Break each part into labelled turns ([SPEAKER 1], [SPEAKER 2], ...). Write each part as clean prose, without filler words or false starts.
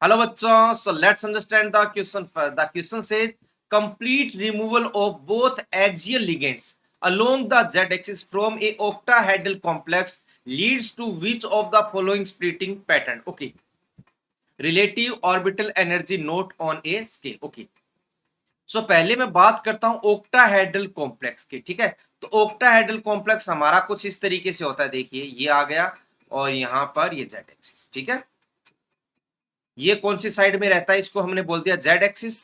[SPEAKER 1] Hello बच्चों, so let's understand the question first. The question says complete removal of both axial ligands along the z-axis from a octahedral complex leads to which of the following splitting pattern? Okay, relative orbital energy note on a scale. Okay, so पहले मैं बात करता हूं octahedral complex की. ठीक है, तो octahedral complex हमारा कुछ इस तरीके से होता है. देखिए ये आ गया और यहां पर ये z-axis. ठीक है, ये कौन सी साइड में रहता है, इसको हमने बोल दिया जेड एक्सिस,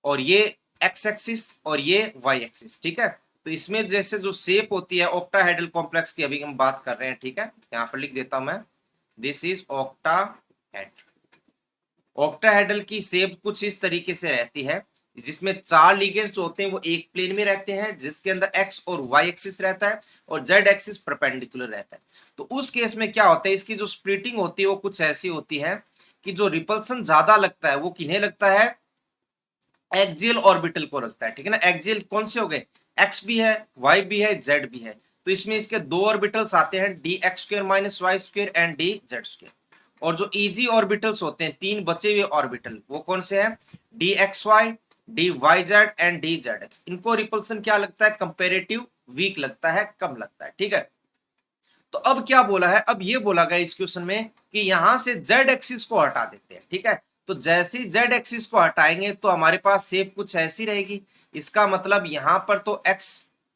[SPEAKER 1] और ये एक्स एक्सिस और ये वाई एक्सिस. ठीक है, तो इसमें जैसे जो शेप होती है ऑक्टाहेड्रल कॉम्प्लेक्स की अभी हम बात कर रहे हैं. ठीक है, यहां पर लिख देता हूं मैं, दिस इज ऑक्टाहेड्रल. ऑक्टाहेड्रल की शेप कुछ इस तरीके से रहती है जिसमें चार लिगेंड्स होते हैं वो एक प्लेन में रहते हैं, जिसके अंदर एक्स और वाई एक्सिस रहता है और जेड एक्सिस परपेंडिकुलर रहता है. तो उस केस में क्या होता है, इसकी जो स्प्लिटिंग होती है वो कुछ ऐसी होती है कि जो रिपल्सन ज्यादा लगता है वो किन्हें लगता है, एक्सियल ऑर्बिटल को लगता है. ठीक है ना, एक्सियल कौन से हो गए, एक्स भी है, वाई भी है, जेड भी है. तो इसमें इसके दो ऑर्बिटल्स आते हैं, d x square minus Y square and d z square. और जो इजी ऑर्बिटल्स होते हैं, तीन बचे हुए ऑर्बिटल, वो कौन से हैं, d x y, d y z and d z x. इनको रिपल्सन क्या लगता है, कंपेरेटिव वीक लगता है, कम लगता है. ठीक है, तो अब क्या बोला है, अब ये बोला गया इस क्वेश्चन में कि यहां से जेड एक्सिस को हटा देते हैं. ठीक है, तो जैसे ही जेड एक्सिस को हटाएंगे तो हमारे पास शेप कुछ ऐसी रहेगी. इसका मतलब यहां पर तो एक्स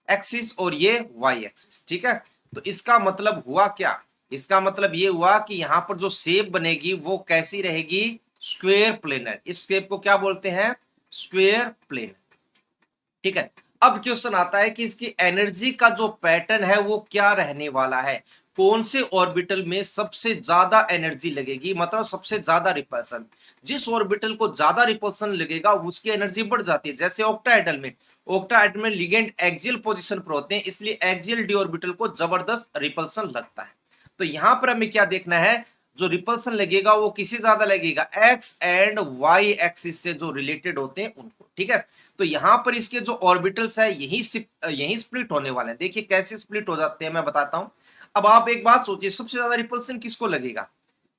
[SPEAKER 1] एक्सिस और ये वाई एक्सिस. ठीक है, तो इसका मतलब हुआ क्या, इसका मतलब ये हुआ कि यहां पर जो शेप बनेगी वो कैसी रहेगी, स्क्वेयर प्लेनर. इस शेप को क्या बोलते हैं, स्क्वेयर प्लेनर. ठीक है, अब क्वेश्चन आता है कि इसकी एनर्जी का जो पैटर्न है वो क्या रहने वाला है, कौन से ऑर्बिटल में सबसे ज्यादा एनर्जी लगेगी, मतलब सबसे ज्यादा रिपल्सन. जिस ऑर्बिटल को ज्यादा रिपल्सन लगेगा उसकी एनर्जी बढ़ जाती है. जैसे ऑक्टाहेड्रल में, ऑक्टाहेड्रल में लिगेंड एक्सियल पोजीशन पर होते हैं, इसलिए एक्सियल डी ऑर्बिटल को जबरदस्त रिपल्सन लगता है. तो यहां पर हमें क्या देखना है, जो रिपल्सन लगेगा वो किसे ज्यादा लगेगा, एक्स एंड वाई एक्सिस से जो रिलेटेड होते हैं उनको. ठीक है, तो यहां पर इसके जो ऑर्बिटल्स है यही स्प्लिट होने वाले हैं. देखिए कैसे स्प्लिट हो जाते हैं मैं बताता हूं. अब आप एक बात सोचिए, सबसे ज्यादा रिपल्सन किसको लगेगा,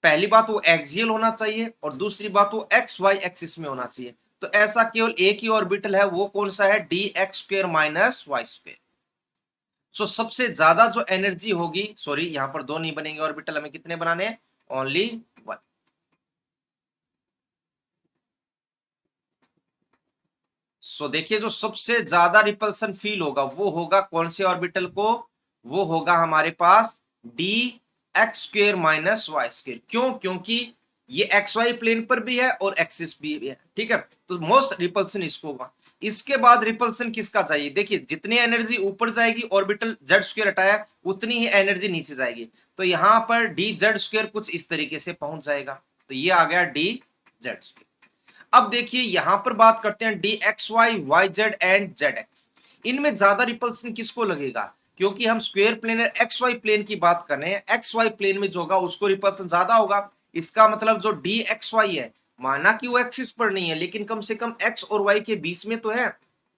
[SPEAKER 1] पहली बात वो एक्सियल होना चाहिए और दूसरी बात वो एक्स वाई एक्सिस में होना चाहिए. तो ऐसा केवल एक ही ऑर्बिटल है, वो कौन सा है, D x square minus Y square. So सबसे ज्यादा जो एनर्जी होगी, सॉरी यहां पर दो नहीं बनेंगे ऑर्बिटल, हमें कितने बनाने हैं, ओनली वन. सो देखिए जो सबसे ज्यादा रिपल्सन फील होगा वो होगा कौन से ऑर्बिटल को, वो होगा हमारे पास D x square minus Y square. क्यों, क्योंकि ये एक्स वाई प्लेन पर भी है और एक्सिस भी है. ठीक है, तो मोस्ट रिपल्सन इसको होगा. इसके बाद रिपल्सन किसका चाहिए, देखिए जितनी एनर्जी ऊपर जाएगी ऑर्बिटल जेड स्क्र हटाया उतनी ही एनर्जी नीचे जाएगी. तो यहां पर डी जेड स्क्र कुछ इस तरीके से पहुंच जाएगा. तो ये आ गया डी जेड स्क्र. अब देखिए यहां पर बात करते हैं d x y, y z and z x. इनमें ज्यादा रिपल्सन किसको लगेगा, क्योंकि हम square planar x y plane की बात कर रहे हैं, एक्स वाई प्लेन में जो होगा उसको रिपल्सन ज्यादा होगा. इसका मतलब जो डी एक्स वाई है, माना कि वो एक्सिस पर नहीं है लेकिन कम से कम एक्स और वाई के बीच में तो है,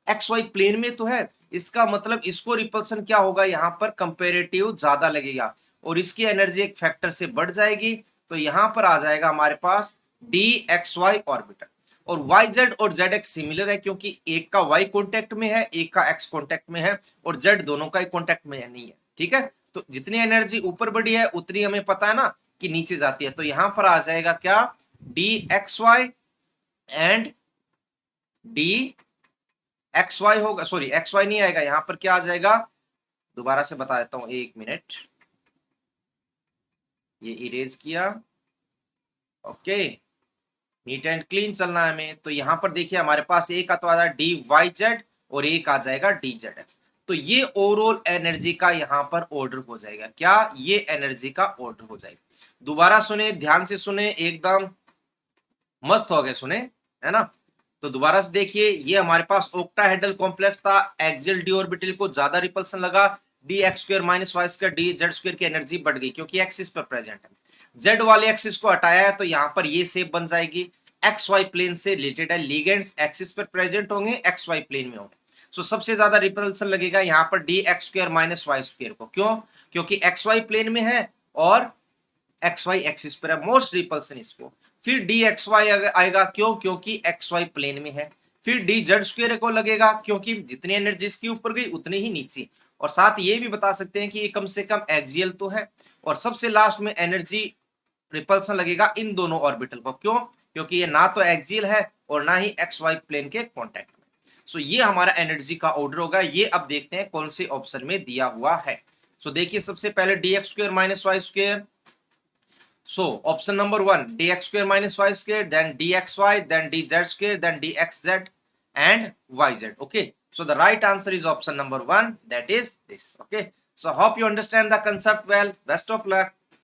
[SPEAKER 1] एक्स वाई प्लेन में तो है. इसका मतलब इसको रिपल्सन क्या होगा, यहां पर कंपेरेटिव ज्यादा लगेगा और इसकी एनर्जी एक फैक्टर से बढ़ जाएगी. तो यहां पर आ जाएगा हमारे पास डी एक्स वाई ऑर्बिटल. और वाई जेड और जेड एक्स सिमिलर है क्योंकि एक का वाई कॉन्टेक्ट में है, एक का एक्स कॉन्टेक्ट में है, और जेड दोनों का कॉन्टेक्ट में नहीं है. ठीक है, तो जितनी एनर्जी ऊपर बढ़ी है उतनी हमें पता है ना कि नीचे जाती है. तो यहां पर आ जाएगा क्या, d x y and d x y होगा, सॉरी एक्स वाई नहीं आएगा, यहां पर क्या आ जाएगा, दोबारा से बता देता हूं, एक मिनट, ये इरेज किया. ओके, नीट एंड क्लीन चलना है हमें. तो यहां पर देखिए हमारे पास एक आ तो आ जाएगा डी वाई जेड और एक आ जाएगा डी जेड एक्स. तो ये ओवरऑल एनर्जी का यहां पर ऑर्डर हो जाएगा, क्या, ये एनर्जी का ऑर्डर हो जाएगा. दोबारा सुने, ध्यान से सुने, एकदम मस्त हो गए, सुने, है ना. तो दोबारा से देखिए, ये हमारे पास ऑक्टाहेड्रल कॉम्प्लेक्स था, एक्सियल डी ऑर्बिटल को ज्यादा रिपल्सन लगा, d x square minus Y square d z square की एनर्जी बढ़ गई क्योंकि एक्सिस पर प्रेजेंट है. जेड वाले एक्सिस को हटाया है तो यहां पर ये शेप बन जाएगी, एक्स वाई प्लेन से रिलेटेड है, लिगेंड्स एक्सिस पर प्रेजेंट होंगे, एक्स वाई प्लेन में होंगे. सो सबसे ज्यादा रिपल्सन लगेगा यहां पर d x square minus Y square को. क्यों, क्योंकि एक्स वाई प्लेन में है और एक्स वाई एक्सिस पर है, मोस्ट रिपल्सन इसको. फिर डी एक्स वाई आएगा, क्यों? क्योंकि एक्स वाई प्लेन में है। फिर डी जेड स्क्वायर को लगेगा, क्योंकि जितनी एनर्जी इसके ऊपर गई उतनी ही नीचे। और साथ ये भी बता सकते हैं कि ये कम से कम एक्सियल तो है। और सबसे लास्ट में एनर्जी रिपल्सन लगेगा इन दोनों ऑर्बिटल को, क्यों? क्योंकि ये ना तो एक्सियल है और ना ही एक्स वाई प्लेन के कॉन्टेक्ट में। सो ये हमारा एनर्जी का ऑर्डर होगा। ये अब देखते हैं कौन से ऑप्शन में दिया हुआ है। सो देखिए, सबसे पहले d x square minus y square. So option number 1 dx square minus y square, then dxy, then dz square, then dxz and yz. Okay, so the right answer is option number 1, that is this. Okay, so hope you understand the concept well. Best of luck.